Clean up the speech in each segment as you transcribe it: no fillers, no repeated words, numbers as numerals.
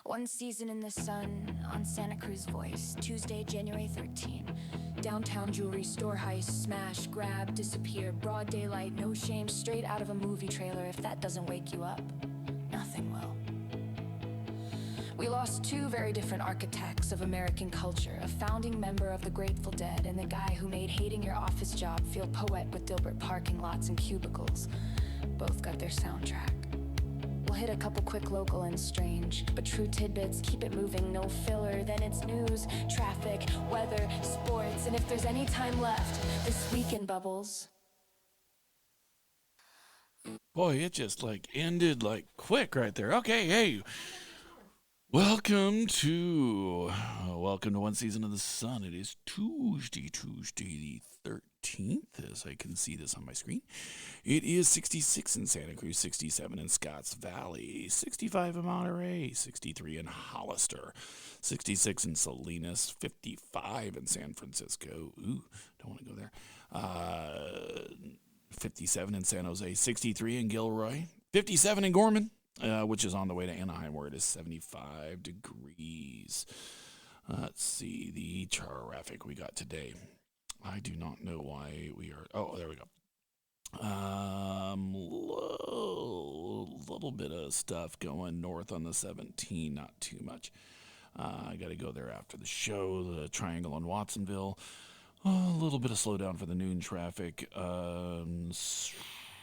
One season in the sun on Santa Cruz Voice, Tuesday, January 13. Downtown jewelry store heist, smash, grab, disappear, broad daylight, no shame, straight out of a movie trailer. If that doesn't wake you up, nothing will. We lost two very different architects of American culture, a founding member of the Grateful Dead and the guy who made hating your office job feel poet with Dilbert parking lots and cubicles. Both got their soundtrack. We'll hit a couple quick local and strange, but true tidbits, keep it moving, no filler. Then it's news, traffic, weather, sports, and if there's any time left, this weekend bubbles. Boy, it just like ended like quick right there. Okay, hey, welcome to one season of the sun. It is Tuesday the 13th, as I can see this on my screen. It is 66 in Santa Cruz, 67 in Scotts Valley, 65 in Monterey, 63 in Hollister, 66 in Salinas, 55 in San Francisco. Ooh, don't want to go there. 57 in San Jose, 63 in Gilroy, 57 in Gorman, which is on the way to Anaheim, where it is 75 degrees. Let's see the traffic we got today. I do not know why we are. Oh, there we go. Little bit of stuff going north on the 17, not too much. I got to go there after the show. The Triangle in Watsonville. A little bit of slowdown for the noon traffic.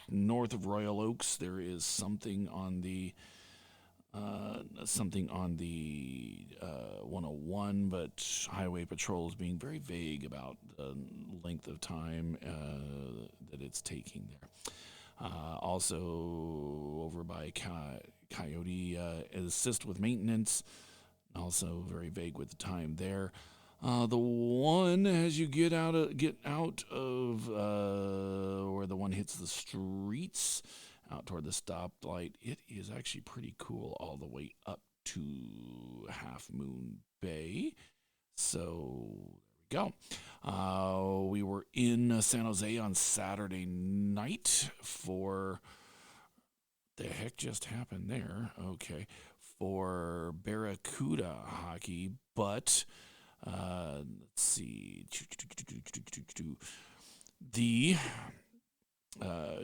North of Royal Oaks, there is something on the 101, but Highway Patrol is being very vague about the length of time that it's taking there. Also, over by Coyote, assist with maintenance. Also, very vague with the time there. The one as you get out of where the one hits the streets, out toward the stoplight, it is actually pretty cool all the way up to Half Moon Bay. So there we go. We were in San Jose on Saturday night for the heck just happened there. Okay, for Barracuda hockey, but let's see. The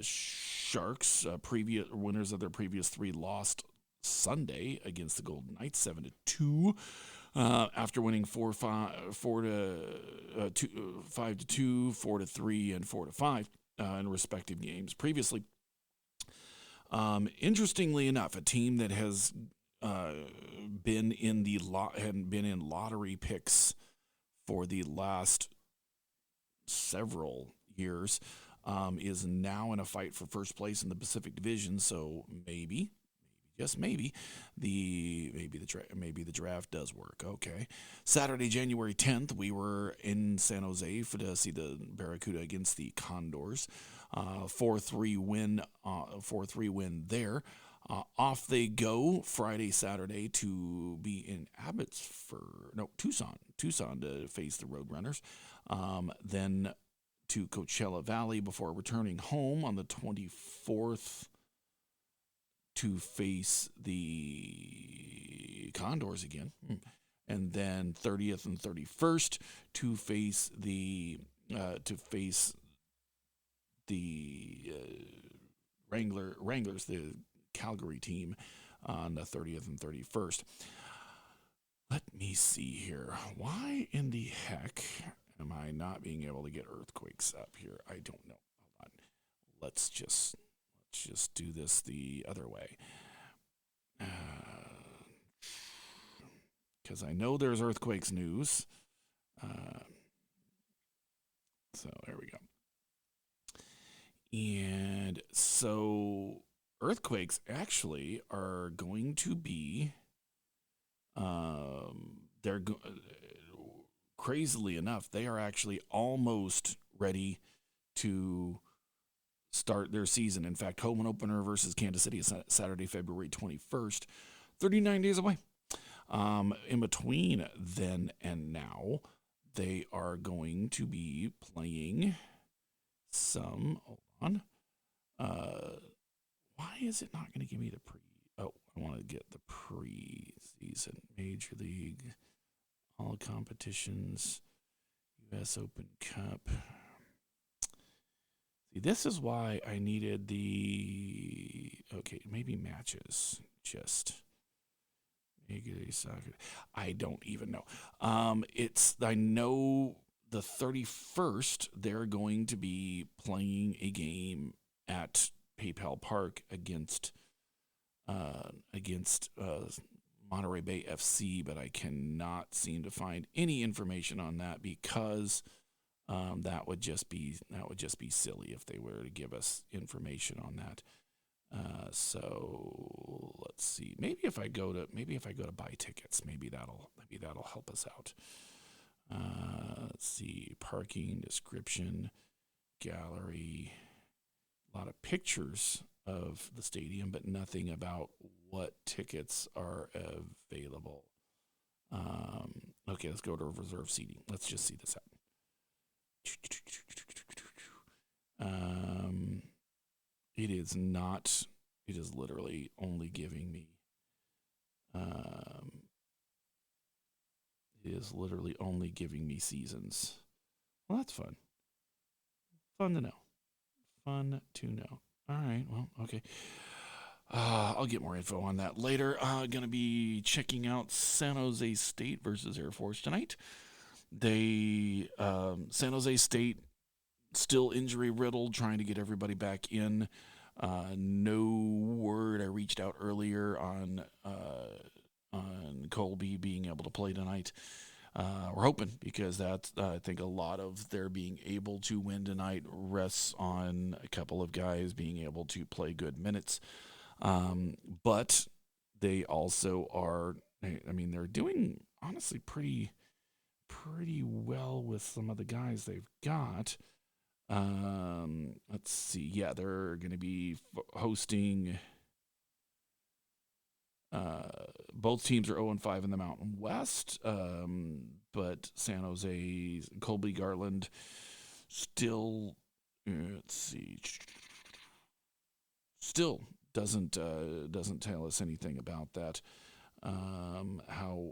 Sharks, previous winners of their previous three, lost Sunday against the Golden Knights 7-2. After winning 5-2, 4-3, and 4-5 in respective games previously. Interestingly enough, a team that has been in lottery picks for the last several years is now in a fight for first place in the Pacific Division. So maybe, just maybe, the draft does work. Okay, Saturday, January 10th, we were in San Jose to see the Barracuda against the Condors. 4-3 win. 4-3 win there. Off they go Friday, Saturday to be in Tucson to face the Roadrunners. Then to Coachella Valley before returning home on the 24th to face the Condors again. And then 30th and 31st to face the Wranglers, the Calgary team, on the 30th and 31st. Let me see here. Why in the heck am I not being able to get earthquakes up here? I don't know. Hold on. Let's just do this the other way. Because I know there's earthquakes news. So there we go. And so earthquakes actually are going to be, crazily enough, they are actually almost ready to start their season. In fact, home and opener versus Kansas City is Saturday, February 21st, 39 days away. In between then and now, they are going to be playing some. Hold on. Why is it not going to give me the pre? Oh, I want to get the preseason Major League, all competitions, U.S. Open Cup. See, this is why I needed maybe matches. Just Major League Soccer. I don't even know. I know the 31st they're going to be playing a game at PayPal Park against Monterey Bay FC, but I cannot seem to find any information on that because that would just be silly if they were to give us information on that. So let's see. Maybe if I go to buy tickets, maybe that'll help us out. Let's see. Parking description, gallery. A lot of pictures of the stadium, but nothing about what tickets are available. Okay, let's go to reserve seating. Let's just see this out. It is not. It is literally only giving me. It is literally only giving me seasons. Well, that's fun. Fun to know. Fun to know. All right. Well, okay. I'll get more info on that later. Going to be checking out San Jose State versus Air Force tonight. San Jose State still injury riddled, trying to get everybody back in. No word. I reached out earlier on Colby being able to play tonight. We're hoping because that's I think a lot of their being able to win tonight rests on a couple of guys being able to play good minutes. But they also are. I mean, they're doing honestly pretty well with some of the guys they've got. Let's see. Yeah, they're going to be hosting. Both teams are 0-5 in the Mountain West, but San Jose, Colby Garland, still. Let's see. Still doesn't tell us anything about that. However,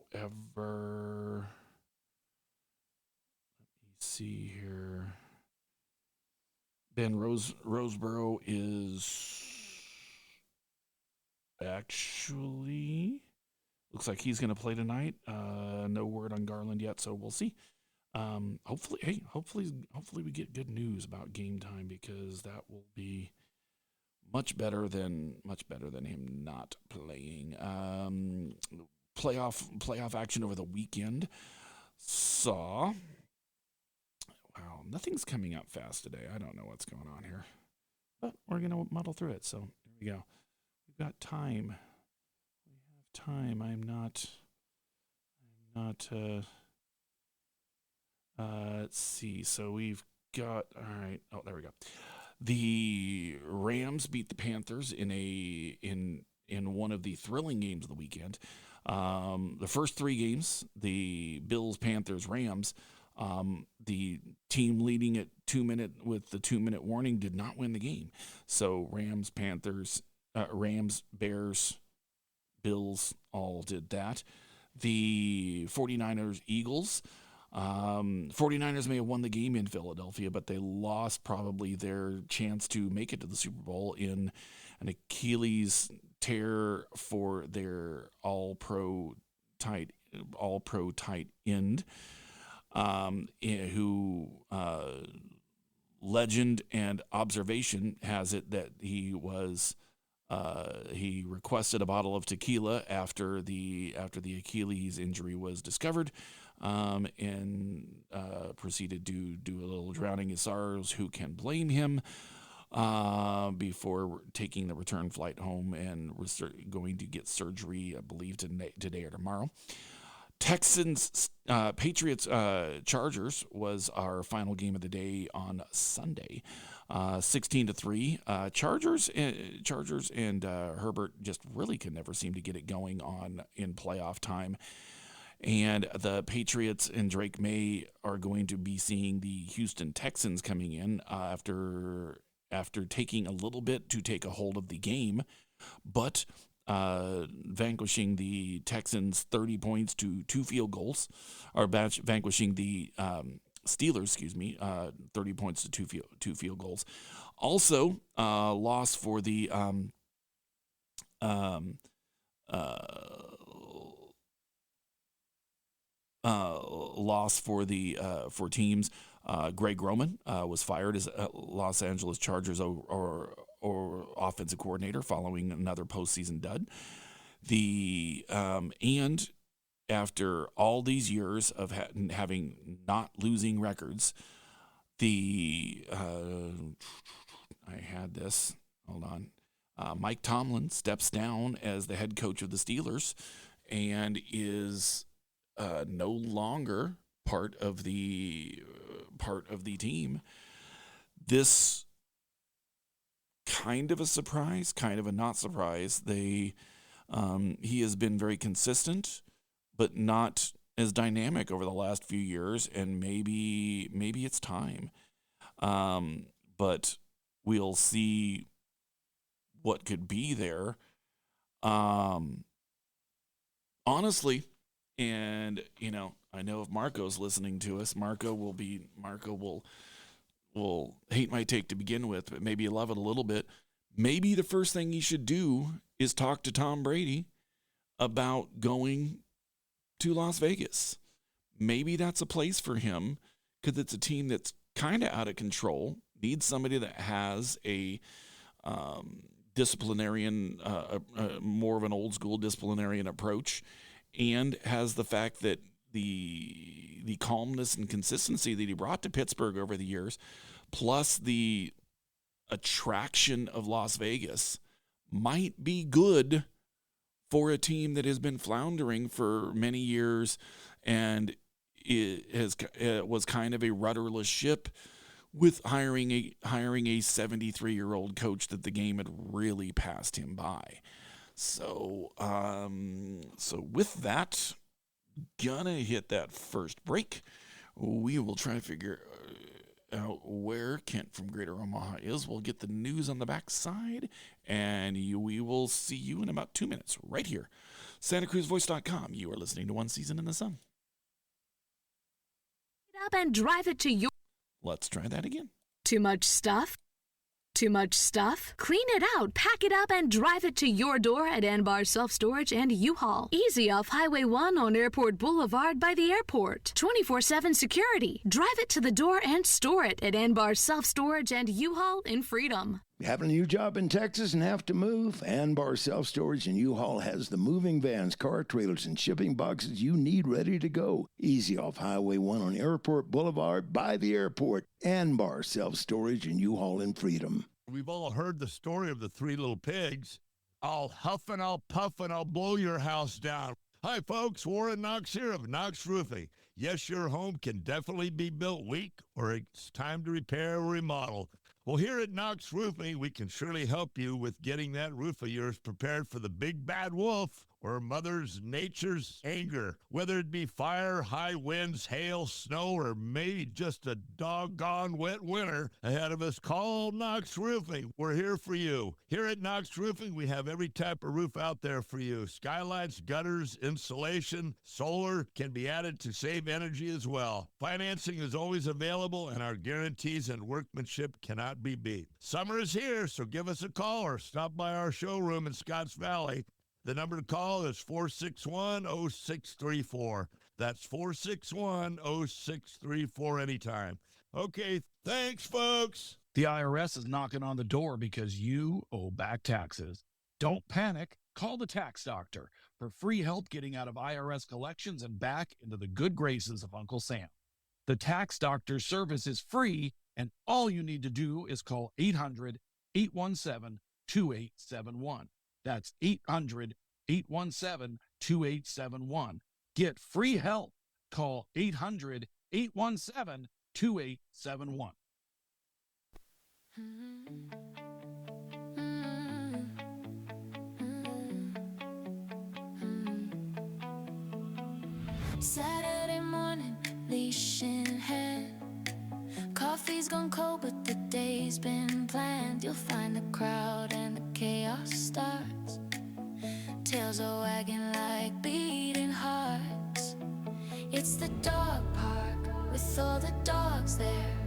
let me see here. Ben Roseborough is actually looks like he's going to play tonight. No word on Garland yet, so we'll see. Hopefully we get good news about game time because that will be much better than him not playing. Playoff action over the weekend saw. Wow, nothing's coming up fast today. I don't know what's going on here, but we're gonna muddle through it. So here we go. We've got time. We have time. I'm not. Let's see. So we've got. All right. Oh, there we go. The Rams beat the Panthers in one of the thrilling games of the weekend. The first three games, the Bills, Panthers, Rams. The team leading at 2 minute with the 2 minute warning did not win the game. So Rams, Panthers, Bears, Bills all did that. The 49ers, Eagles. 49ers may have won the game in Philadelphia, but they lost probably their chance to make it to the Super Bowl in an Achilles tear for their all-pro tight end. Who legend and observation has it that he requested a bottle of tequila after the Achilles injury was discovered, and proceeded to do a little drowning his sorrows. Who can blame him? Before taking the return flight home and going to get surgery, I believe today or tomorrow. Texans, Patriots, Chargers was our final game of the day on Sunday, 16-3. Chargers and Herbert just really could never seem to get it going on in playoff time. And the Patriots and Drake May are going to be seeing the Houston Texans coming in after taking a little bit to take a hold of the game, but vanquishing the Texans 30 points to 2 field goals, or vanquishing the Steelers, 30 points to 2 field goals. Also, loss for the for teams. Greg Roman was fired as Los Angeles Chargers or offensive coordinator following another postseason dud. And after all these years of having not losing records, I had this. Hold on. Mike Tomlin steps down as the head coach of the Steelers and is no longer part of the team. This kind of a surprise, kind of a not surprise. He has been very consistent, but not as dynamic over the last few years, and maybe it's time. But we'll see what could be there. Honestly, and I know if Marco's listening to us, Marco will hate my take to begin with, but maybe love it a little bit. Maybe the first thing he should do is talk to Tom Brady about going to Las Vegas. Maybe that's a place for him, because it's a team that's kind of out of control, needs somebody that has a disciplinarian, more of an old school disciplinarian approach, and has the fact that the calmness and consistency that he brought to Pittsburgh over the years, plus the attraction of Las Vegas, might be good for a team that has been floundering for many years and was kind of a rudderless ship, with hiring a 73-year-old coach that the game had really passed him by. So with that, gonna hit that first break. We will try to figure out where Kent from Greater Omaha is. We'll get the news on the backside, and we will see you in about 2 minutes right here. SantaCruzVoice.com. You are listening to One Season in the Sun. Up and drive it to your... Let's try that again. Too much stuff? Too much stuff? Clean it out, pack it up, and drive it to your door at Anbar Self Storage and U-Haul. Easy off Highway 1 on Airport Boulevard by the airport. 24/7 security. Drive it to the door and store it at Anbar Self Storage and U-Haul in Freedom. Having a new job in Texas and have to move? Anbar Self Storage and U-Haul has the moving vans, car trailers, and shipping boxes you need ready to go. Easy off Highway 1 on Airport Boulevard by the airport. Anbar Self Storage and U-Haul in Freedom. We've all heard the story of the three little pigs. I'll huff and I'll puff and I'll blow your house down. Hi, folks. Warren Knox here of Knox Roofing. Yes, your home can definitely be built weak, or it's time to repair or remodel. Well, here at Knox Roofing, we can surely help you with getting that roof of yours prepared for the big bad wolf or Mother's Nature's anger. Whether it be fire, high winds, hail, snow, or maybe just a doggone wet winter ahead of us, call Knox Roofing. We're here for you. Here at Knox Roofing, we have every type of roof out there for you. Skylights, gutters, insulation, solar can be added to save energy as well. Financing is always available, and our guarantees and workmanship cannot be beat. Summer is here, so give us a call or stop by our showroom in Scotts Valley. The number to call is 461-0634. That's 461-0634 anytime. Okay, thanks, folks. The IRS is knocking on the door because you owe back taxes. Don't panic. Call the tax doctor for free help getting out of IRS collections and back into the good graces of Uncle Sam. The tax doctor service is free, and all you need to do is call 800-817-2871. That's 800-817-2871. Get free help. Call 800-817-2871. Saturday morning, leash in hand. Coffee's gone cold, but the day's been planned. You'll find the crowd and the chaos starts tails are wagging like beating hearts. It's the dog park with all the dogs there,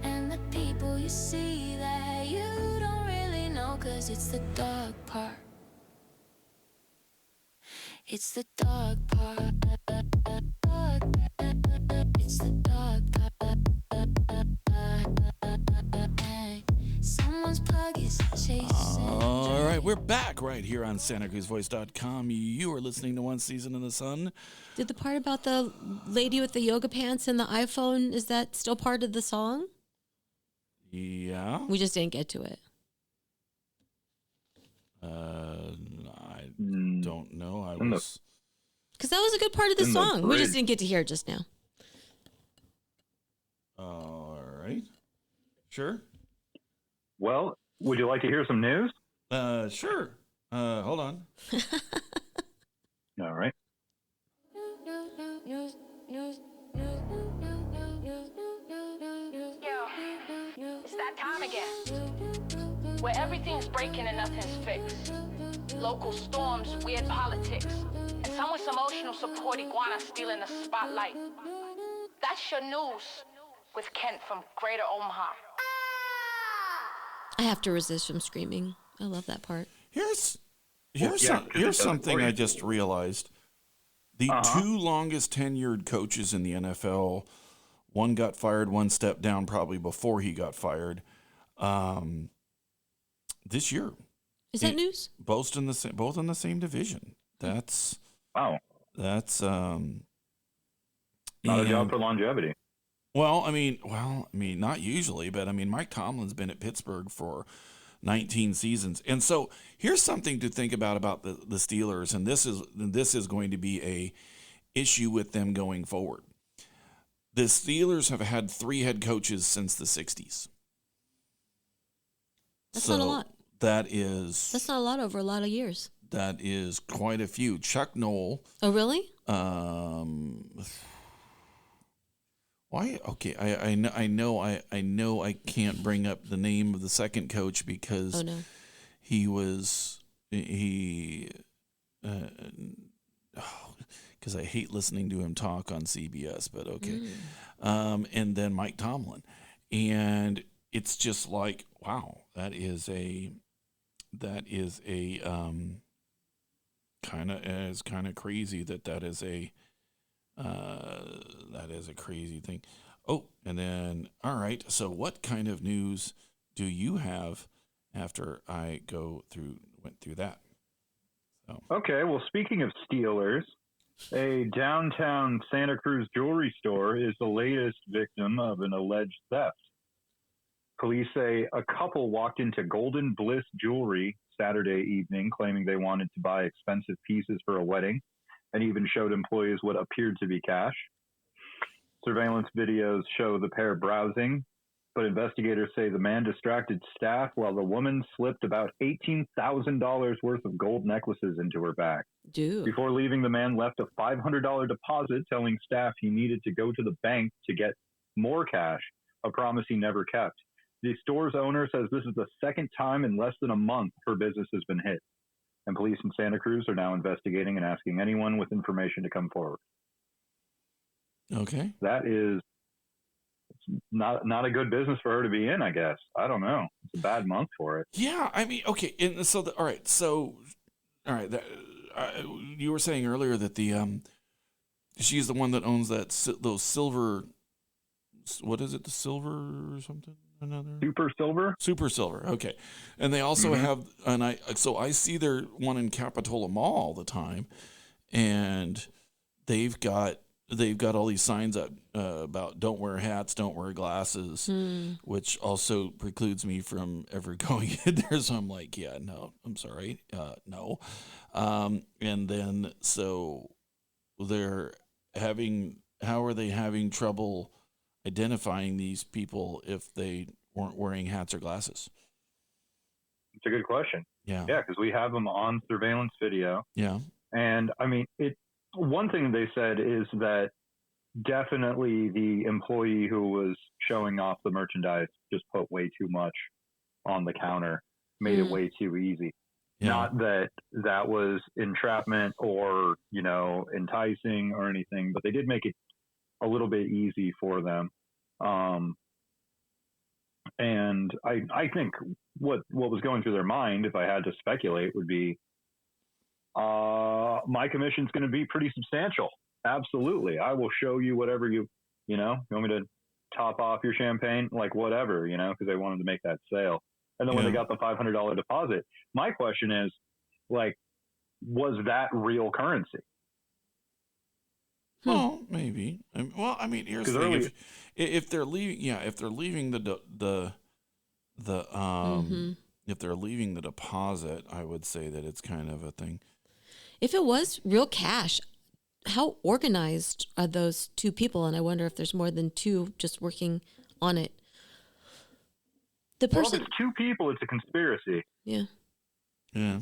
and the people you see that you don't really know, 'cause it's the dog park. It's the dog park. It's the dog park. Someone's pug is chasing. All right, we're back right here on SantaCruzVoice.com. You are listening to One Season in the Sun. Did the part about the lady with the yoga pants and the iPhone, is that still part of the song? Yeah. We just didn't get to it. I don't know. Because that was a good part of the song. We just didn't get to hear it just now. All right. Sure. Well, would you like to hear some news? Sure. Hold on. All right. It's that time again, where everything's breaking and nothing's fixed. Local storms, weird politics, and someone with some emotional support iguana stealing the spotlight. That's your news with Kent from Greater Omaha. I have to resist from screaming. I love that part. Here's Here's something I just realized. The two longest tenured coaches in the NFL, one got fired, one stepped down probably before he got fired. This year. Is that news? Both in the same division. That's Wow. That's Not a job for longevity. Well, I mean, not usually, but I mean, Mike Tomlin's been at Pittsburgh for 19 seasons, and so here's something to think about the Steelers, and this is going to be a issue with them going forward. The Steelers have had 3 head coaches since the 60s. That's not a lot. That's not a lot over a lot of years. That is quite a few. Chuck Noll. Oh, really? Why? Okay, I know I can't bring up the name of the second coach because because I hate listening to him talk on CBS, but okay. And then Mike Tomlin, and it's just like, wow, that is a kind of crazy that is a crazy thing. Oh, and then, all right. So what kind of news do you have after I went through that? So. Okay. Well, speaking of Steelers, a downtown Santa Cruz jewelry store is the latest victim of an alleged theft. Police say a couple walked into Golden Bliss Jewelry Saturday evening, claiming they wanted to buy expensive pieces for a wedding, and even showed employees what appeared to be cash. Surveillance videos show the pair browsing, but investigators say the man distracted staff while the woman slipped about $18,000 worth of gold necklaces into her bag. Dude. Before leaving, the man left a $500 deposit, telling staff he needed to go to the bank to get more cash, a promise he never kept. The store's owner says this is the second time in less than a month her business has been hit. And police in Santa Cruz are now investigating and asking anyone with information to come forward. Okay. That is not a good business for her to be in, I guess. I don't know. It's a bad month for it. Yeah, I mean, okay. And so, all right. You were saying earlier that she's the one that owns those silver. What is it? The silver or something? Another Super Silver. Okay, and they also have, and I see their one in Capitola Mall all the time, and they've got all these signs up about don't wear hats, don't wear glasses, which also precludes me from ever going in there. So I'm like, yeah, no, I'm sorry, no. And then so how are they having trouble identifying these people if they weren't wearing hats or glasses? It's a good question. Yeah. Yeah, because we have them on surveillance video. Yeah. And I mean, one thing they said is that definitely the employee who was showing off the merchandise just put way too much on the counter, made it way too easy. Not that that was entrapment or, enticing or anything, but they did make it a little bit easy for them. And I think what was going through their mind, if I had to speculate, would be, my commission's going to be pretty substantial. Absolutely. I will show you whatever you want me to top off your champagne, like whatever, because they wanted to make that sale. And then when they got the $500 deposit, my question is, like, was that real currency? Well, maybe. I mean, here's the thing: if they're leaving, if they're leaving if they're leaving the deposit, I would say that it's kind of a thing. If it was real cash, how organized are those two people? And I wonder if there's more than two just working on it. Well, if it's two people, it's a conspiracy. Yeah. Yeah.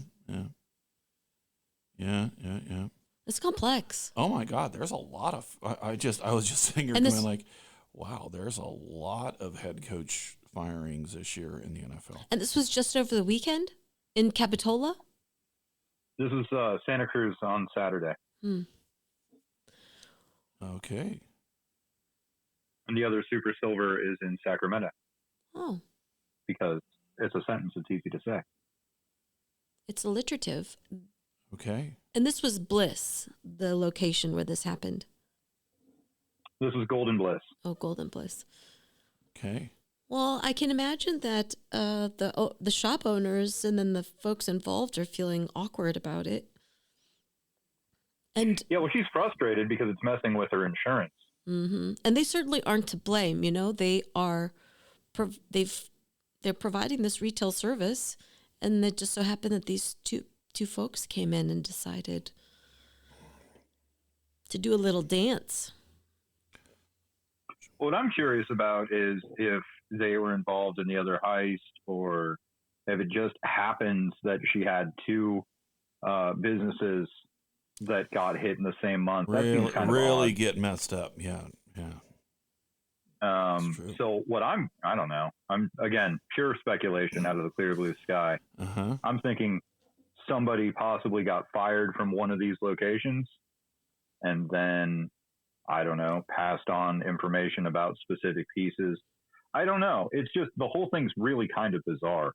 It's complex. Oh my God, there's a lot of. I was just sitting here going like, wow, there's a lot of head coach firings this year in the NFL. And this was just over the weekend in Capitola? This is Santa Cruz on Saturday. Okay. And the other Super Silver is in Sacramento. Oh. Because it's a sentence that's easy to say. It's alliterative. Okay. And this was Bliss, the location where this happened. This was Golden Bliss. Oh, Golden Bliss. Okay. Well, I can imagine that the shop owners and then the folks involved are feeling awkward about it. And well, she's frustrated because it's messing with her insurance. Mm-hmm. And they certainly aren't to blame. They are, they're providing this retail service, and it just so happened that these two folks came in and decided to do a little dance. What I'm curious about is if they were involved in the other heist, or if it just happens that she had two businesses that got hit in the same month. That seems kind of odd. Get messed up. Yeah. So what I don't know. I'm, again, pure speculation out of the clear blue sky. I'm thinking somebody possibly got fired from one of these locations and then, I don't know, passed on information about specific pieces. I don't know. It's just, the whole thing's really kind of bizarre.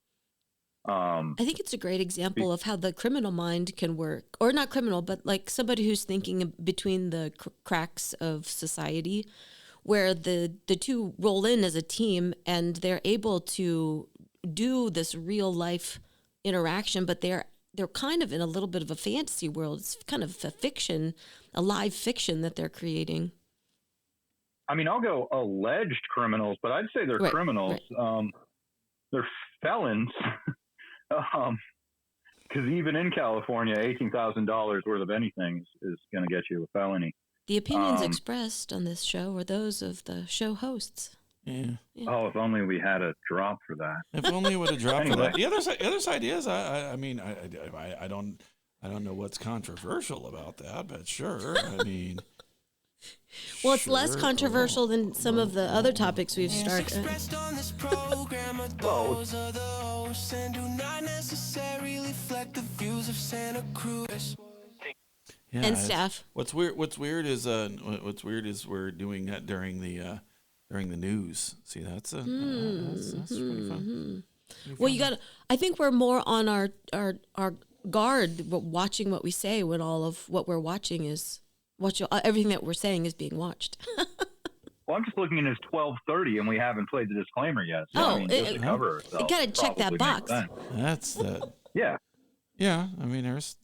I think it's a great example of how the criminal mind can work, or not criminal, but like somebody who's thinking between the cracks of society, where the two roll in as a team and they're able to do this real life interaction, but they're kind of in a little bit of a fantasy world. It's kind of a fiction, a live fiction that they're creating. I mean, I'll go alleged criminals, but I'd say they're criminals. Right. They're felons. Because even in California, $18,000 worth of anything is going to get you a felony. The opinions expressed on this show are those of the show hosts. Yeah. Oh, if only we had a drop for that. If only we would have dropped for that. The other side is, I mean, I don't know what's controversial about that, but sure. I mean. Well, it's less controversial than some of the other topics we've started. Yeah, and staff. What's weird is we're doing that during the news. See, that's pretty fun. Well, you got. I think we're more on our guard, watching what we say when all of what we're watching is. Everything that we're saying is being watched. Well, I'm just looking in as 12:30, and we haven't played the disclaimer yet. So, I mean, just to cover ourselves, you got to check that box. That's the. Yeah. Yeah, I mean, there's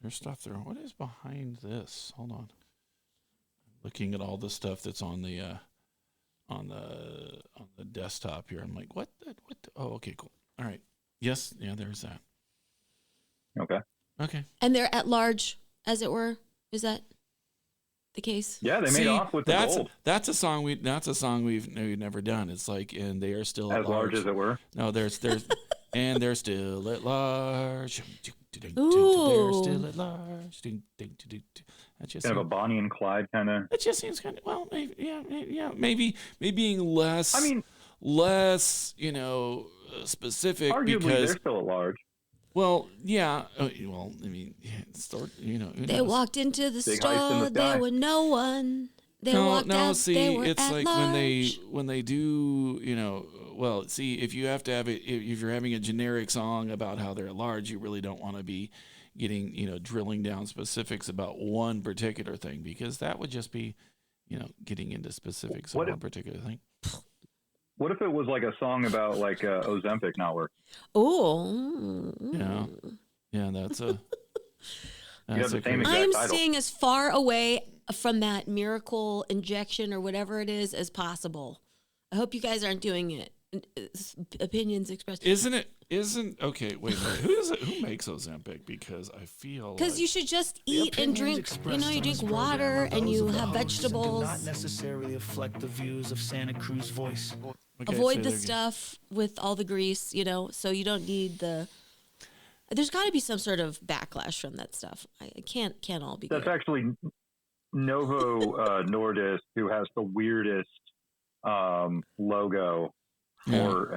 stuff there. What is behind this? Hold on. Looking at all the stuff that's on the desktop here. I'm like, what? Oh, okay, cool. All right. Yes, yeah, there's that. Okay. And they're at large, as it were. Is that the case? Yeah, they made off with the gold. That's a song we've never done. It's like, and they are still as large as it were. No, there's and they're still at large. Ooh. They're still at large. That just kind of a Bonnie and Clyde kind of. It just seems kind of, well, maybe being less. I mean, less, specific. Arguably, because they're still at large. Well, yeah. Well, I mean, start. You know, who They knows? walked into the Big heist in the store. There sky. were no one. They walked out. See, they were it's at like large. when they do, you know. Well, see, if you have to have it, if you're having a generic song about how they're large, you really don't want to be getting, drilling down specifics about one particular thing, because that would just be, getting into specifics of one particular thing. What if it was like a song about like Ozempic not working? Oh. Yeah, that's a. You have the same exact I'm title. staying as far away from that miracle injection or whatever it is as possible. I hope you guys aren't doing it. Opinions expressed. Isn't okay? Wait a minute. Who makes Ozempic? Because I feel Because you should just eat and drink. You drink water and you have vegetables. Do not necessarily reflect the views of Santa Cruz Voice. Okay, Avoid say the that again. stuff with all the grease. So you don't need the. There's got to be some sort of backlash from that stuff. I can't all be. That's good. actually Novo Nordisk, who has the weirdest logo for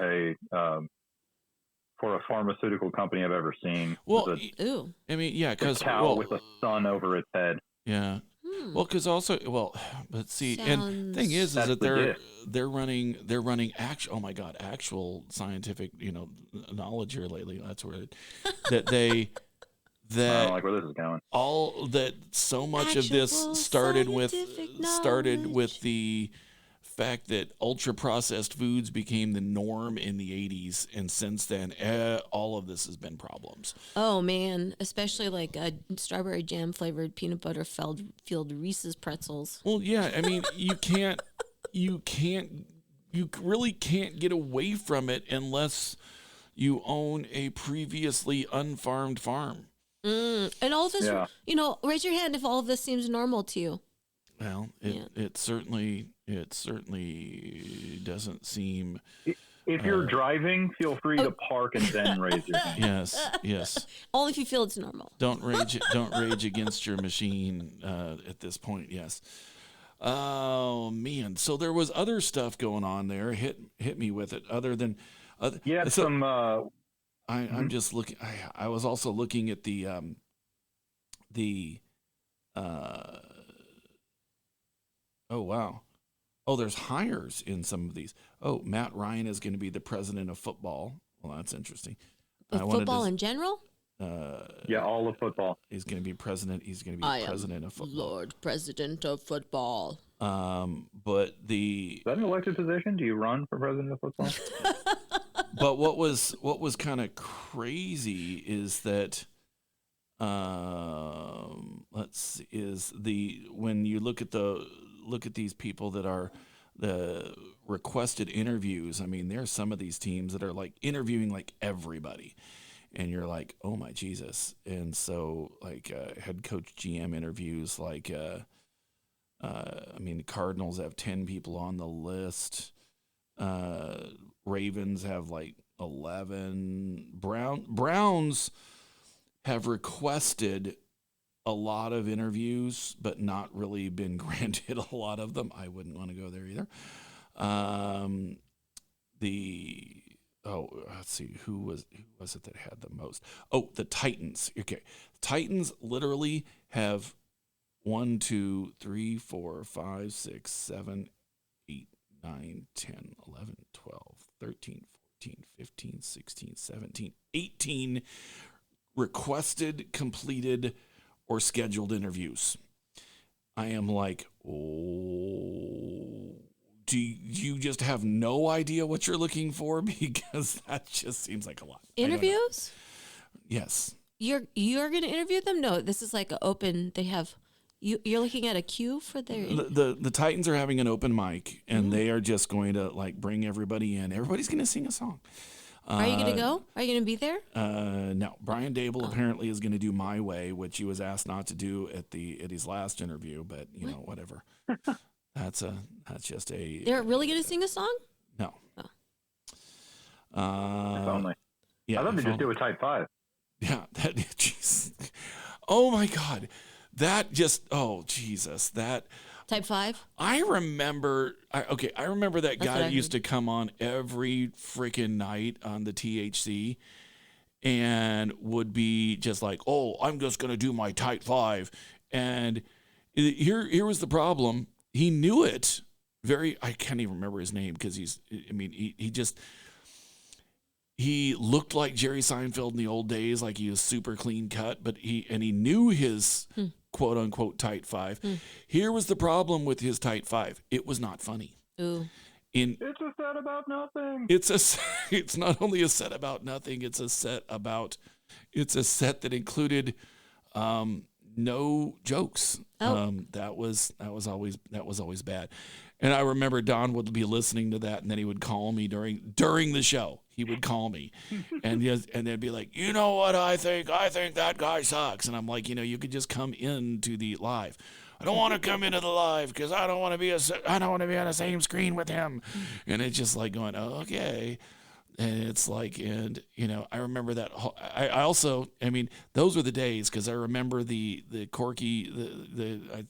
a pharmaceutical company I've ever seen. Well, Ooh. I mean, yeah, a because cow with a sun over its head. yeah. Well, because but see, and thing is That's that the they're running actual scientific knowledge here lately. That's where that I don't like where this is going. all that so much of this Actual started with knowledge. the fact that ultra processed foods became the norm in the 80s, and since then all of this has been problems. Oh man, especially like strawberry jam flavored peanut butter filled Reese's pretzels. Well, yeah, I mean, you really can't get away from it unless you own a previously unfarmed farm. And all of this, raise your hand if all of this seems normal to you. Well, it certainly doesn't seem. If you're driving, feel free to park and then raise your hand. Yes. Only if you feel it's normal. Don't rage against your machine at this point. Yes. Oh man. So there was other stuff going on there. Hit me with it. Other than some. I'm just looking. I was also looking at the oh wow. Oh, there's hires in some of these. Oh, Matt Ryan is going to be the president of football. Well, that's interesting. Football in general? All of football. He's going to be president. He's going to be president of football. Lord President of football. But is that an elected position? Do you run for president of football? But what was kind of crazy is that when you look at these people that are the requested interviews. I mean, there's some of these teams that are like interviewing like everybody, and you're like, oh my Jesus. And so like head coach GM interviews, like the Cardinals have 10 people on the list. Ravens have like 11. Browns have requested a lot of interviews, but not really been granted a lot of them. I wouldn't want to go there either. Let's see, who was it that had the most? Oh, the Titans. Okay, Titans literally have 1, 2, 3, 4, 5, 6, 7, 8, 9, 10, 11, 12, 13, 14, 15, 16, 17, 18 requested, completed, or scheduled interviews. I am like, oh, do you just have no idea what you're looking for? Because that just seems like a lot. Interviews? Yes. You're going to interview them? No, this is like an open. They have you're looking at a queue for their. The Titans are having an open mic, and they are just going to like bring everybody in. Everybody's going to sing a song. Are you going to go? Are you going to be there? No. Brian Dable apparently is going to do My Way, which he was asked not to do at his last interview, but whatever. That's just a. They're really going to sing a song? No. Oh. If only. Yeah, I thought they just do a type 5. Yeah. Jeez. Oh my God. That just. Oh Jesus. That. Type 5? I remember that guy that used to come on every freaking night on the THC, and would be just like, oh, I'm just going to do my tight five. And here was the problem. He knew it I can't even remember his name because he looked like Jerry Seinfeld in the old days, like he was super clean cut, but he knew his quote unquote tight five. Here was the problem with his tight five. It was not funny. Ooh. It's a set about nothing. It's not only a set about nothing, it's a set that included no jokes. Oh. That was always bad. And I remember Don would be listening to that, and then he would call me during the show. He would call me, and they'd be like, you know what I think? I think that guy sucks. And I'm like, you could just come into the live. I don't want to come into the live because I don't want to be on the same screen with him. And it's just like going, oh, okay. And it's like, I remember that. I also, those were the days because I remember the Corky,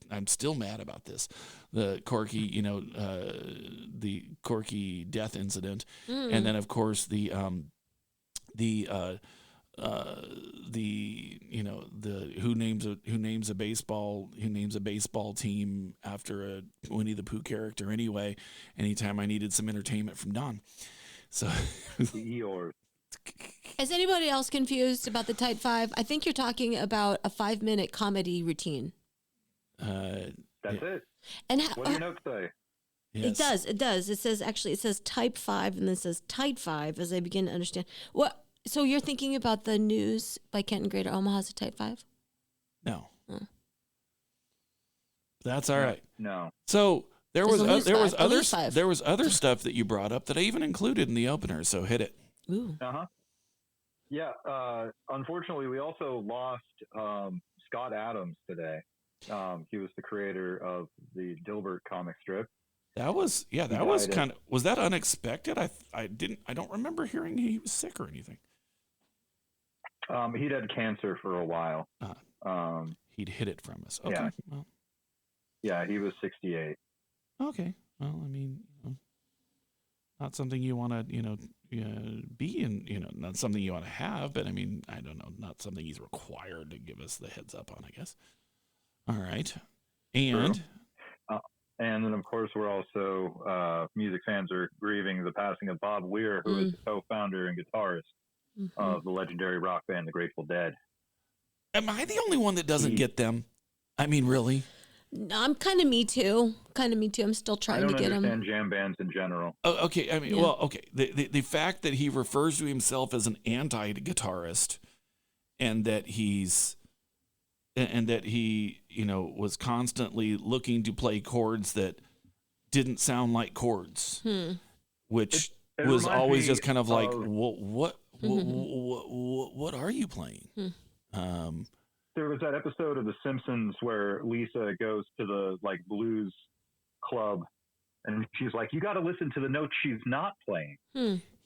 I'm still mad about this. The Corky, the Corky death incident. And then of course the who names a baseball team after a Winnie the Pooh character anyway, anytime I needed some entertainment from Don. So is anybody else confused about the tight five? I think you're talking about a 5-minute comedy routine. That's it. And what do your notes say? Yes. It does. It says type 5 and then it says tight 5 as I begin to understand. What? So you're thinking about the news by Kent and Greater Omaha as a type 5? No. That's all right. No. So there was other stuff that you brought up that I even included in the opener. So hit it. Ooh. Yeah. Unfortunately, we also lost Scott Adams today. He was the creator of the Dilbert comic strip. Was that unexpected? I don't remember hearing he was sick or anything. He'd had cancer for a while. He'd hid it from us. Okay. Yeah. Well. Yeah, he was 68. Okay. Well, not something you want to, be in, not something you want to have, but I don't know, not something he's required to give us the heads up on, I guess. All right. And and then, of course, we're also, music fans are grieving the passing of Bob Weir, who is the co-founder and guitarist of the legendary rock band, The Grateful Dead. Am I the only one that doesn't get them? Really? I'm kind of me too. I'm still trying to get them. I don't understand jam bands in general. Oh, okay. Well, okay. The fact that he refers to himself as an anti-guitarist and that he, was constantly looking to play chords that didn't sound like chords, which it was always just kind of like, what are you playing? There was that episode of The Simpsons where Lisa goes to the blues club, and she's like, "You got to listen to the notes she's not playing."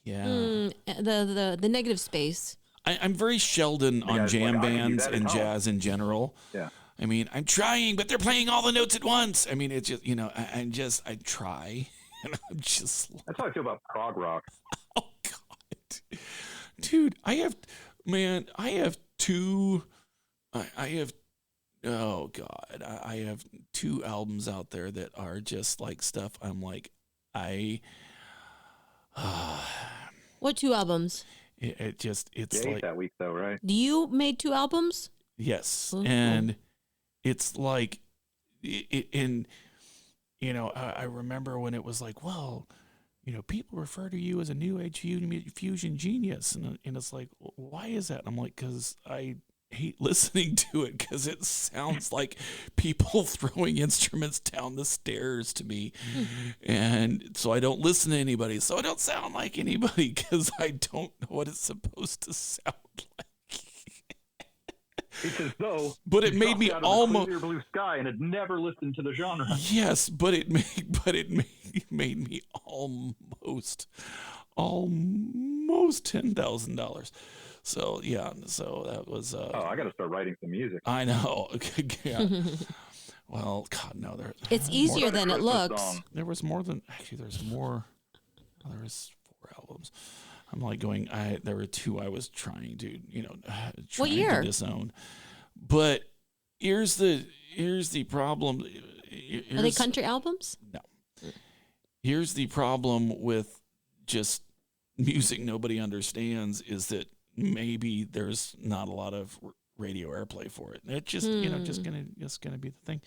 Yeah, the negative space. I'm very Sheldon on jam bands and jazz in general. Yeah, I'm trying, but they're playing all the notes at once. It's just I try, and I'm just. That's how I feel about prog rock. Oh God, dude, I have two. I have two albums out there that are just like stuff. I'm like, What 2 albums? It's like that week though, right? You made 2 albums? Yes, and it's like, I remember when it was like, well, people refer to you as a new age fusion genius, and it's like, why is that? And I'm like, because I hate listening to it because it sounds like people throwing instruments down the stairs to me. And so I don't listen to anybody. So I don't sound like anybody because I don't know what it's supposed to sound like. It's as though but it made me almost clear blue sky and had never listened to the genre. Yes, but it made me almost $10,000. So yeah, so that was. I got to start writing some music. I know. Yeah. Well, God, no. It's easier than it looks. There was more than actually. There's more. There was 4 albums. I'm like going, there were two I was trying to, What year? to disown. But here's the problem. Are they country albums? No. Here's the problem with just music nobody understands is that maybe there's not a lot of radio airplay for it. It's just, just gonna be the thing.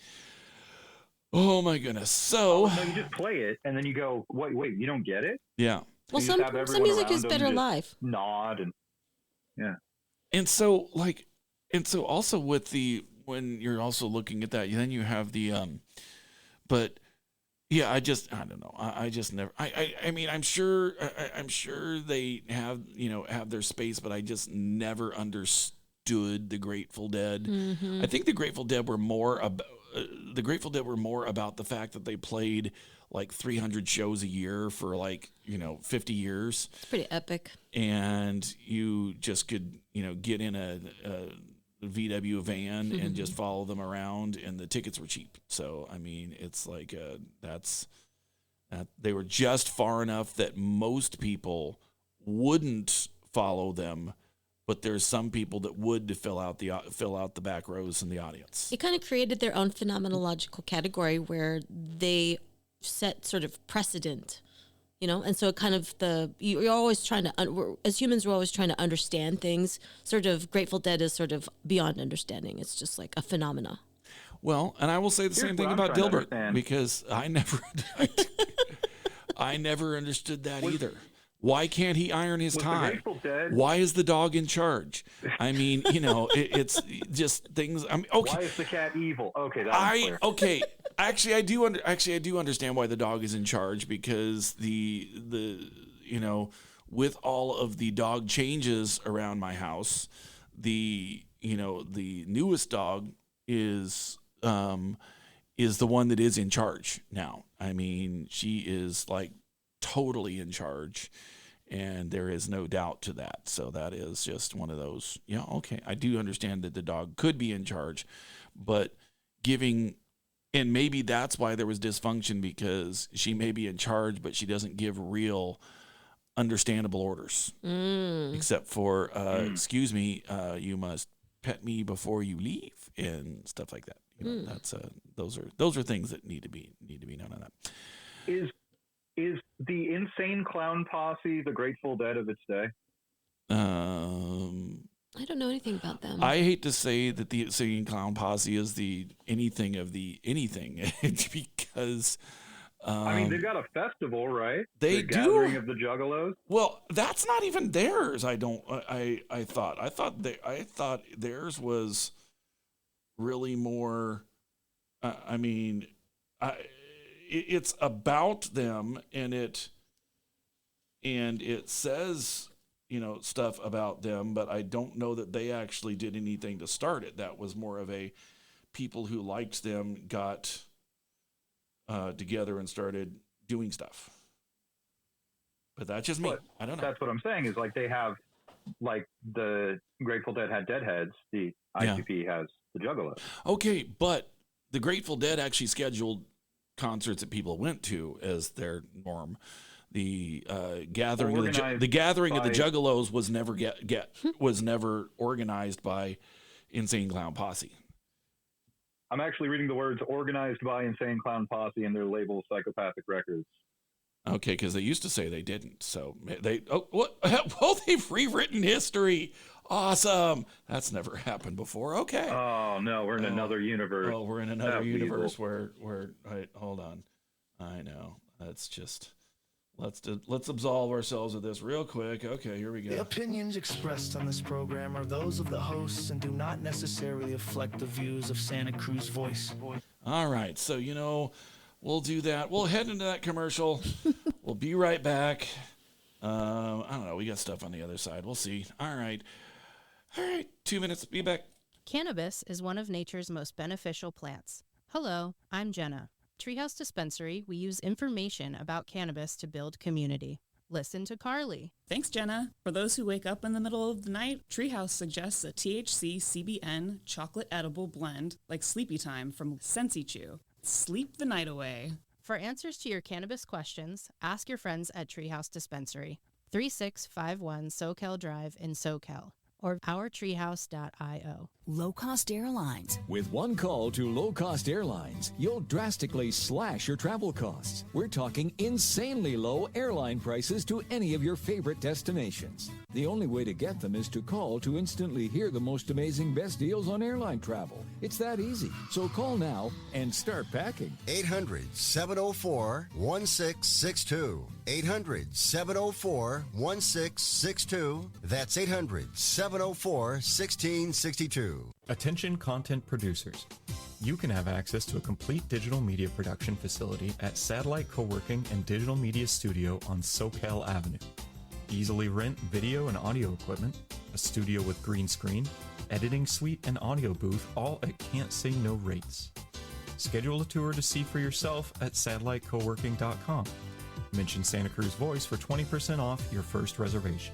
Oh my goodness. So no, you just play it and then you go, wait, you don't get it? Yeah. Well, some music is better live. Nod and yeah. And so also with when you're also looking at that, then you have the but yeah, I don't know. I just never. I mean, I'm sure they have their space, but I just never understood the Grateful Dead. Mm-hmm. I think the Grateful Dead were more about the fact that they played like 300 shows a year for 50 years. It's pretty epic. And you just could get in a VW van and just follow them around, and the tickets were cheap. So I mean, it's like they were just far enough that most people wouldn't follow them, but there's some people that would to fill out the back rows in the audience. It kind of created their own phenomenological category where they set sort of precedent. And so kind of you're always trying to, as humans, we're always trying to understand things. Sort of Grateful Dead is sort of beyond understanding. It's just like a phenomena. Well, and I will say the same thing about Dilbert, because I never understood that either. Why can't he iron his tie? Why is the dog in charge? I mean, it's just things. I mean, okay. Why is the cat evil? Okay, that's clear. Okay. Actually, I do understand why the dog is in charge, because the with all of the dog changes around my house, the newest dog is the one that is in charge now. I mean, she is like totally in charge, and there is no doubt to that. So that is just one of those. Yeah, okay. I do understand that the dog could be in charge, but and maybe that's why there was dysfunction, because she may be in charge, but she doesn't give real understandable orders, except for, excuse me, you must pet me before you leave and stuff like that. That's those are things that need to be known on that. Is the Insane Clown Posse the Grateful Dead of its day? I don't know anything about them. I hate to say that the Insane Clown Posse is the anything of the anything because I mean, they've got a festival, right? They the do. Gathering of the Juggalos. Well, that's not even theirs. I thought theirs was really more. It's about them, and it says stuff about them, but I don't know that they actually did anything to start it. That was more of a people who liked them got together and started doing stuff. But that's just me. I don't know. That's what I'm saying is like they have, like the Grateful Dead had Deadheads, the ICP has the Juggalos. Okay, but the Grateful Dead actually scheduled concerts that people went to as their norm. The gathering of the Juggalos was never was never organized by Insane Clown Posse. I'm actually reading the words "organized by Insane Clown Posse" in their label Psychopathic Records. Okay, because they used to say they didn't. So they've rewritten history. Awesome. That's never happened before. Okay. Oh no, we're in another universe. Oh, we're in another universe where hold on. I know. That's just. Let's absolve ourselves of this real quick. Okay, here we go. The opinions expressed on this program are those of the hosts and do not necessarily reflect the views of Santa Cruz Voice. All right, so we'll do that. We'll head into that commercial. We'll be right back. I don't know. We got stuff on the other side. We'll see. All right, 2 minutes. Be back. Cannabis is one of nature's most beneficial plants. Hello, I'm Jenna. Treehouse Dispensary, we use information about cannabis to build community. Listen to Carly. Thanks, Jenna. For those who wake up in the middle of the night, Treehouse suggests a THC CBN chocolate edible blend like Sleepy Time from Sensi Chew. Sleep the night away. For answers to your cannabis questions, ask your friends at Treehouse Dispensary. 3651 Soquel Drive in Soquel, or ourtreehouse.io. Low-cost airlines. With one call to low-cost airlines, you'll drastically slash your travel costs. We're talking insanely low airline prices to any of your favorite destinations. The only way to get them is to call to instantly hear the most amazing best deals on airline travel. It's that easy. So call now and start packing. 800-704-1662. 800-704-1662. That's 800-704-1662. Attention content producers. You can have access to a complete digital media production facility at Satellite Co-working and Digital Media Studio on Soquel Avenue. Easily rent video and audio equipment, a studio with green screen, editing suite, and audio booth, all at can't say no rates. Schedule a tour to see for yourself at satellitecoworking.com. Mention Santa Cruz Voice for 20% off your first reservation.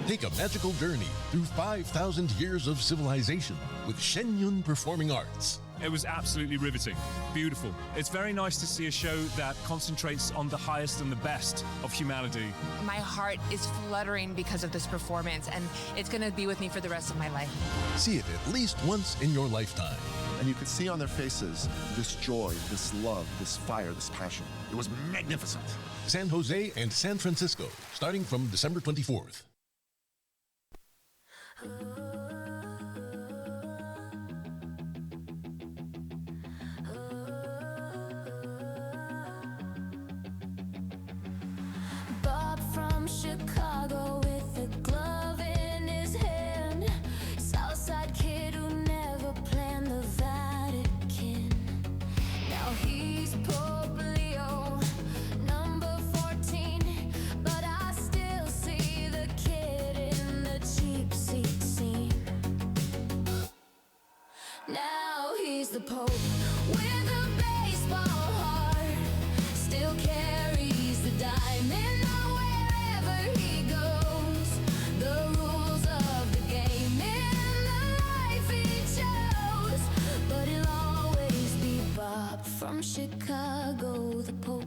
Take a magical journey through 5,000 years of civilization with Shenyun Performing Arts. It was absolutely riveting, beautiful. It's very nice to see a show that concentrates on the highest and the best of humanity. My heart is fluttering because of this performance, and it's going to be with me for the rest of my life. See it at least once in your lifetime. And you could see on their faces this joy, this love, this fire, this passion. It was magnificent. San Jose and San Francisco, starting from December 24th. Bob from Chicago with a glove in his hand. Southside kid who never planned the Vatican. Now he's Pope Leo, number 14. But I still see the kid in the cheap seat scene. Now he's the Pope with a baseball heart. Still carries the diamond wherever he goes. The rules of the game in the life he chose. But he'll always be Bob from Chicago, the Pope.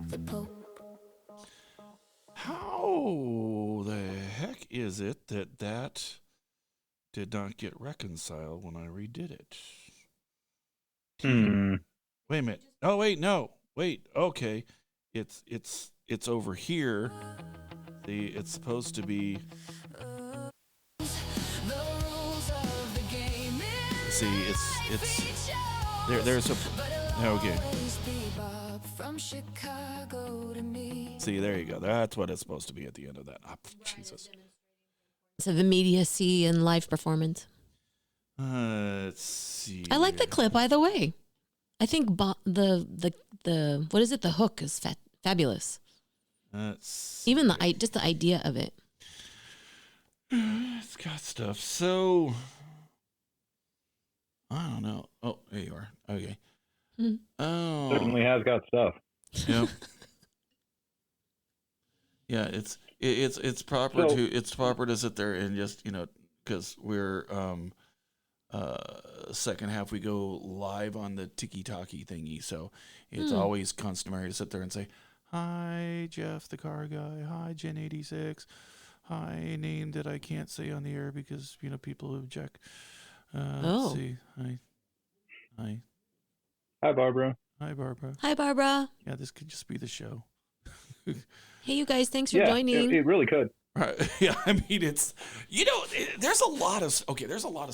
The Pope. How the heck is it that did not get reconciled when I redid it? Wait a minute. Oh wait, no. Wait. Okay. It's over here. See, it's supposed to be. See, it's there. There's a. Okay. See, there you go. That's what it's supposed to be at the end of that. Oh, Jesus. So the immediacy and live performance. Let's see. I like the clip either way. I think the what is it? The hook is fabulous. Even just the idea of it. It's got stuff. So I don't know. Oh, there you are. Okay. Oh, Certainly has got stuff. Yep. Yeah, it's proper to sit there and just, because we're second half we go live on the tiki-taki thingy, so it's always customary to sit there and say, "Hi, Jeff, the car guy. Hi, Gen 86. Hi, name that I can't say on the air because people object." Let's see. Hi. Hi, Barbara. Hi, Barbara. Hi, Barbara. Yeah, this could just be the show. Hey, you guys, thanks for joining. It really could. Right. Yeah, I mean, it's, there's a lot of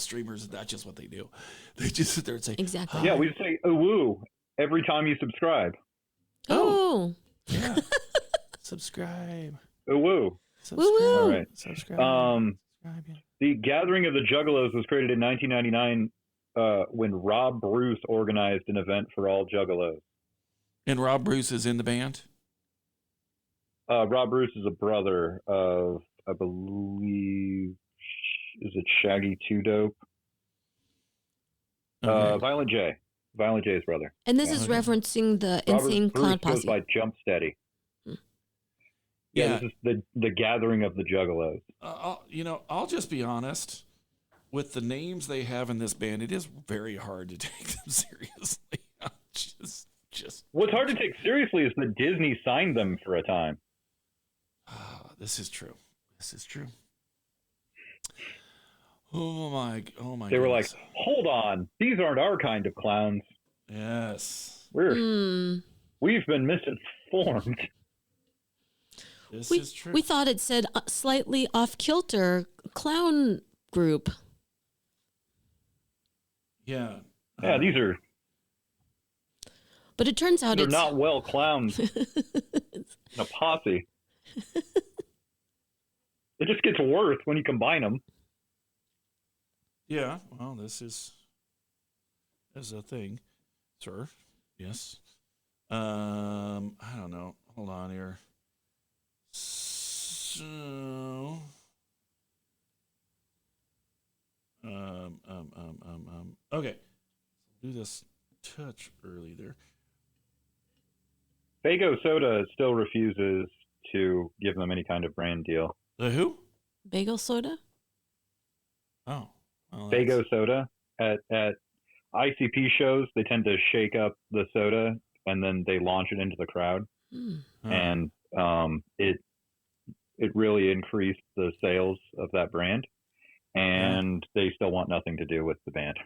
streamers, that's just what they do. They just sit there and say, exactly. Yeah, we just say, "Woo," every time you subscribe. Oh. Yeah. Subscribe. Woo. Subscribe. Woo-woo. All right. Subscribe. Subscribe, yeah. The Gathering of the Juggalos was created in 1999 when Rob Bruce organized an event for all Juggalos. And Rob Bruce is in the band? Rob Bruce is a brother of, I believe, is it Shaggy Two Dope? Okay. Violent J's brother. And this is referencing the Robert Insane Bruce Clown goes Posse. by Jump Steady. Yeah, this is the Gathering of the Juggalos. I'll just be honest. With the names they have in this band, it is very hard to take them seriously. Just what's hard to take seriously is that Disney signed them for a time. This is true. This is true. Oh my! They were like, goodness. hold on, these aren't our kind of clowns. Yes, we've been misinformed. This is true. We thought it said slightly off kilter clown group. Yeah. Yeah, these are. But it turns out they're it's not well clowns. A posse. It just gets worse when you combine them. Yeah. Well, this is a thing, sir. Yes. I don't know. Hold on here. So. Okay. Do this touch early there. Fago Soda still refuses to give them any kind of brand deal. The who? Bagel soda? Oh. Well, Fago Soda at ICP shows, they tend to shake up the soda and then they launch it into the crowd. And it really increased the sales of that brand, and they still want nothing to do with the band.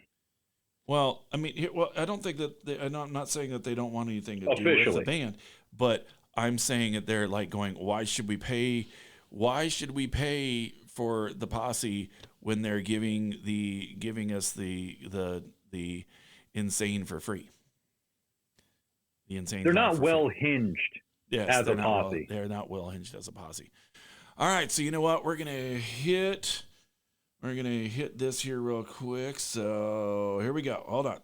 Well, I mean, I don't think that I'm not saying that they don't want anything to do Officially. with the band, but I'm saying that they're like going, why should we pay for the posse when they're giving us the insane for free? The insane. They're not well hinged as a posse. They're not well hinged as a posse. All right, so you know what? We're gonna hit this here real quick. So here we go. Hold on.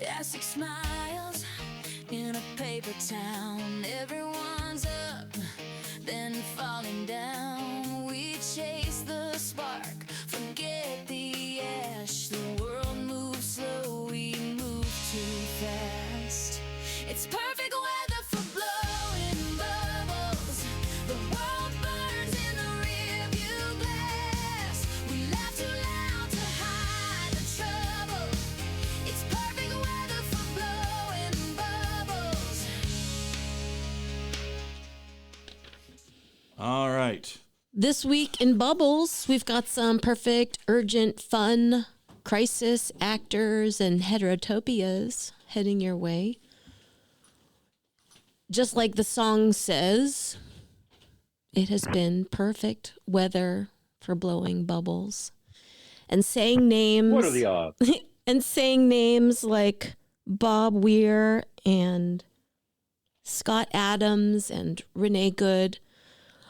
Yeah, 6 miles in a paper town. Everyone's up, then falling down. We chase the spark, forget the ash. The world moves slow, we move too fast. It's perfect weather for blowing bubbles. The world burns in the rearview glass. We laugh too loud to hide the trouble. It's perfect weather for blowing bubbles. All right. This week in Bubbles, we've got some perfect, urgent, fun, crisis actors and heterotopias heading your way. Just like the song says, it has been perfect weather for blowing bubbles. And saying names. What are the odds? And saying names like Bob Weir and Scott Adams and Renee Good.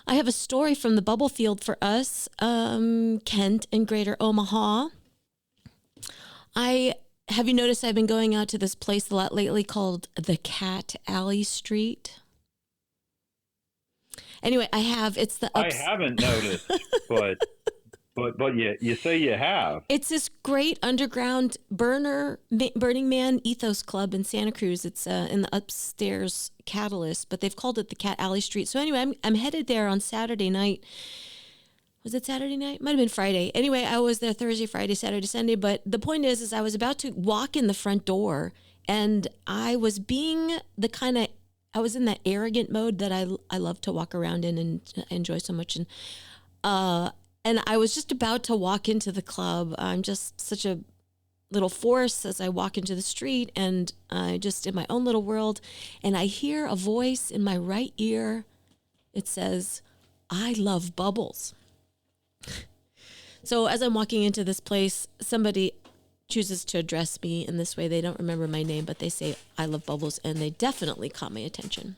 I have a story from the bubble field for us, Kent and Greater Omaha. Have you noticed I've been going out to this place a lot lately called the Cat Alley Street? Anyway, I have. It's the. I haven't noticed, but you say you have. It's this great underground Burning Man Ethos Club in Santa Cruz. It's in the upstairs Catalyst, but they've called it the Cat Alley Street. So anyway, I'm headed there on Saturday night. Was it Saturday night? Might have been Friday. Anyway, I was there Thursday, Friday, Saturday, Sunday. But the point is I was about to walk in the front door, and I was being I was in that arrogant mode that I love to walk around in and enjoy so much. And I was just about to walk into the club. I'm just such a little force as I walk into the street, and I just in my own little world. And I hear a voice in my right ear. It says, "I love bubbles." So as I'm walking into this place, somebody chooses to address me in this way. They don't remember my name, but they say, "I love bubbles," and they definitely caught my attention.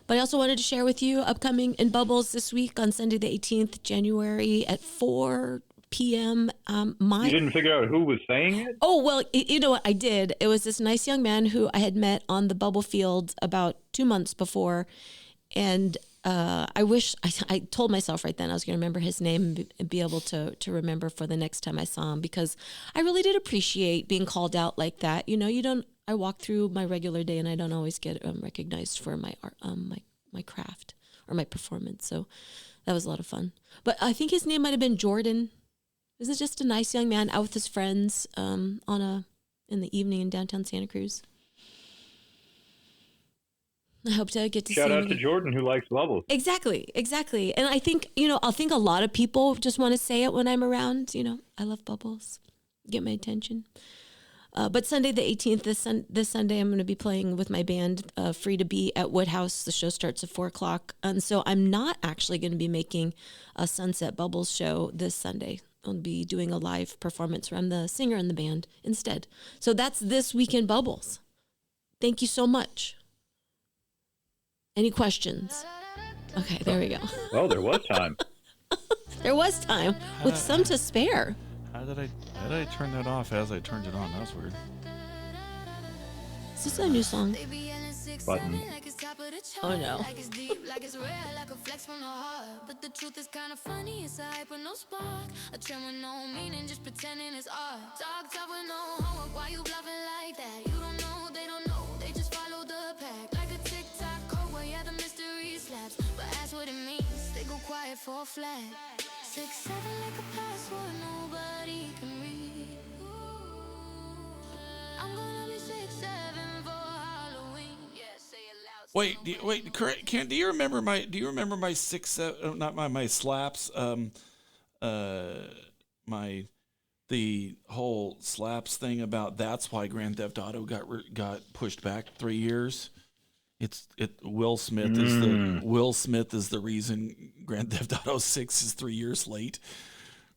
But I also wanted to share with you upcoming in Bubbles this week on Sunday, the 18th January at 4 p.m. You didn't figure out who was saying it? Oh, well, you know what? I did. It was this nice young man who I had met on the bubble field about 2 months before. And I told myself right then I was going to remember his name and be able to remember for the next time I saw him, because I really did appreciate being called out like that. You know, I walk through my regular day and I don't always get recognized for my art, my craft or my performance. So That was a lot of fun. But I think his name might have been Jordan. He was just a nice young man out with his friends in the evening in downtown Santa Cruz. I hope to get to Shout see him out to again. Jordan, who likes bubbles. Exactly. And I think, I think a lot of people just want to say it when I'm around. I love bubbles. Get my attention. But Sunday the 18th, this Sunday, I'm going to be playing with my band, Free to Be, at Woodhouse. The show starts at 4 o'clock. And so I'm not actually going to be making a Sunset Bubbles show this Sunday. I'll be doing a live performance where I'm the singer in the band instead. So that's this week in Bubbles. Thank you so much. Any questions? Okay, there we go. Well, there was time. There was time with some to spare. How did I turn that off as I turned it on? That was weird. Is this a new song? Button. Oh no. But the truth is kind of funny. It's a hype with no spark. A trend with no meaning, just pretending it's art. Talk tough with no homework. Why you bluffing like that? You don't know, they don't know. They just follow the pack. Like a TikTok code where yeah, the mystery slaps. But ask what it means. They go quiet for a flag. 6, 7 like a password nobody can read. I'm gonna be 6, 7 for Halloween. Yeah, say it loud. Wait, correct. Do you remember my 6, 7? Not my slaps. The whole slaps thing about that's why Grand Theft Auto got pushed back 3 years. Will Smith is the reason Grand Theft Auto 6 is 3 years late,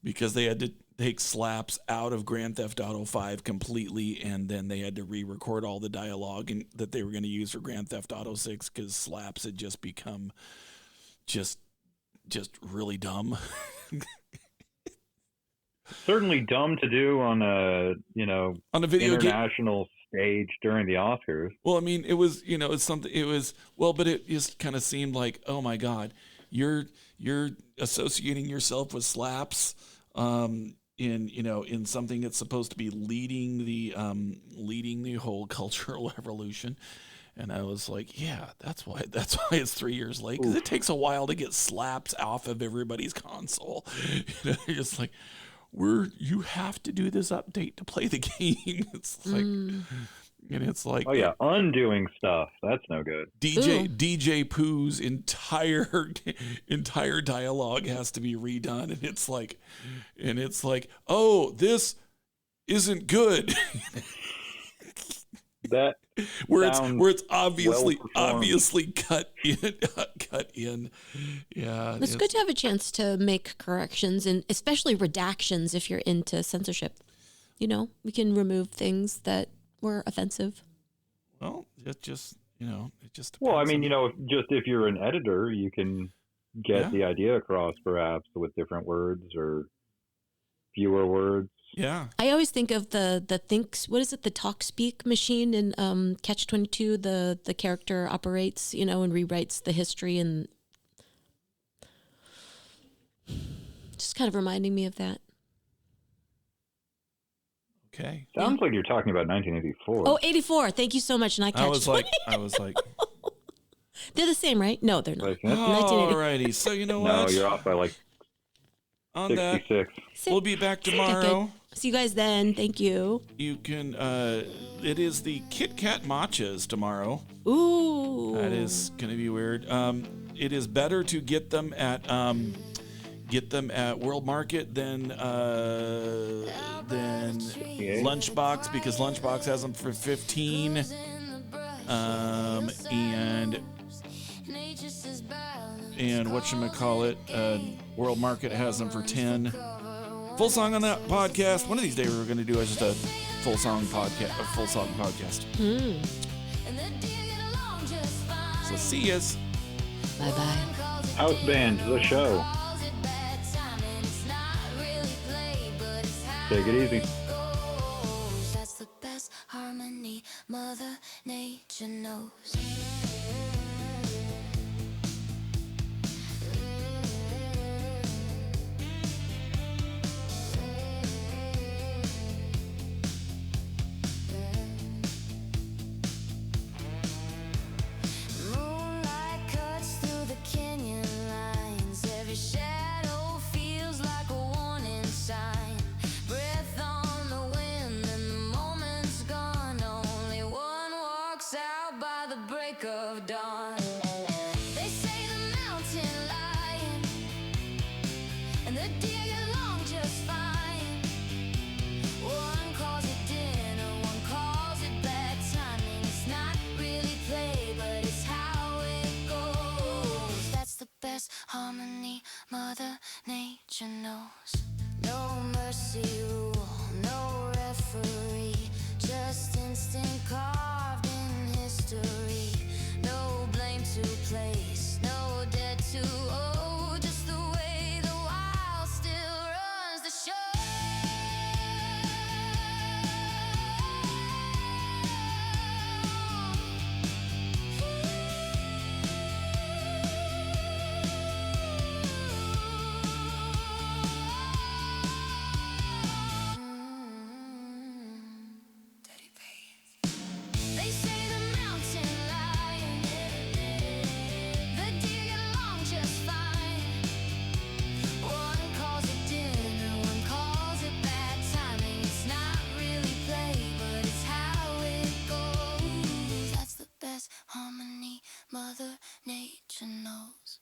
because they had to take slaps out of Grand Theft Auto 5 completely, and then they had to re-record all the dialogue that they were going to use for Grand Theft Auto 6 because slaps had just become just really dumb. Certainly dumb to do on a video international stage during the Oscars. Well, I mean, it was but it just kind of seemed like, oh my God, you're associating yourself with slaps in something that's supposed to be leading the whole cultural revolution. And I was like, yeah, that's why it's 3 years late, because it takes a while to get slaps off of everybody's console. You're just like, you have to do this update to play the game. It's like, and it's like, oh yeah, undoing stuff. That's no good. DJ Pooh's entire dialogue has to be redone, and it's like, oh, this isn't good. That where it's obviously cut in. Yeah, It's good to have a chance to make corrections, and especially redactions if you're into censorship. We can remove things that were offensive. Well, it just Well, I mean, just if you're an editor, you can get the idea across perhaps with different words or fewer words. Yeah. I always think of the talk speak machine in Catch-22. The character operates, and rewrites the history, and just kind of reminding me of that. Okay. Sounds like you're talking about 1984. Oh, 84. Thank you so much. And I was like, they're the same, right? No, they're not. Alrighty. So you know what? No, you're off by like on 66. That. We'll be back tomorrow. See you guys then. Thank you. You can. It is the Kit Kat matchas tomorrow. Ooh. That is going to be weird. It is better to get them at World Market than Lunchbox, because Lunchbox has them for 15, and whatchamacallit, World Market has them for 10. Full song on that podcast. One of these days we're going to do just a full song podcast. So see yous. Bye bye. House Band, the show. Take it easy. That's the best harmony Mother Nature knows. Moonlight cuts through the canyon lines. Every of dawn. They say the mountain lion and the deer get along just fine. One calls it dinner, one calls it bad timing. It's not really play, but it's how it goes. That's the best harmony Mother Nature knows. No mercy rule, no referee, just instinct carved in history. No blame to place, no debt to owe, just the way the wild still runs the show. They say the mountain lion, the deer get along just fine. One calls it dinner, one calls it bad timing. It's not really play, but it's how it goes. That's the best harmony Mother Nature knows.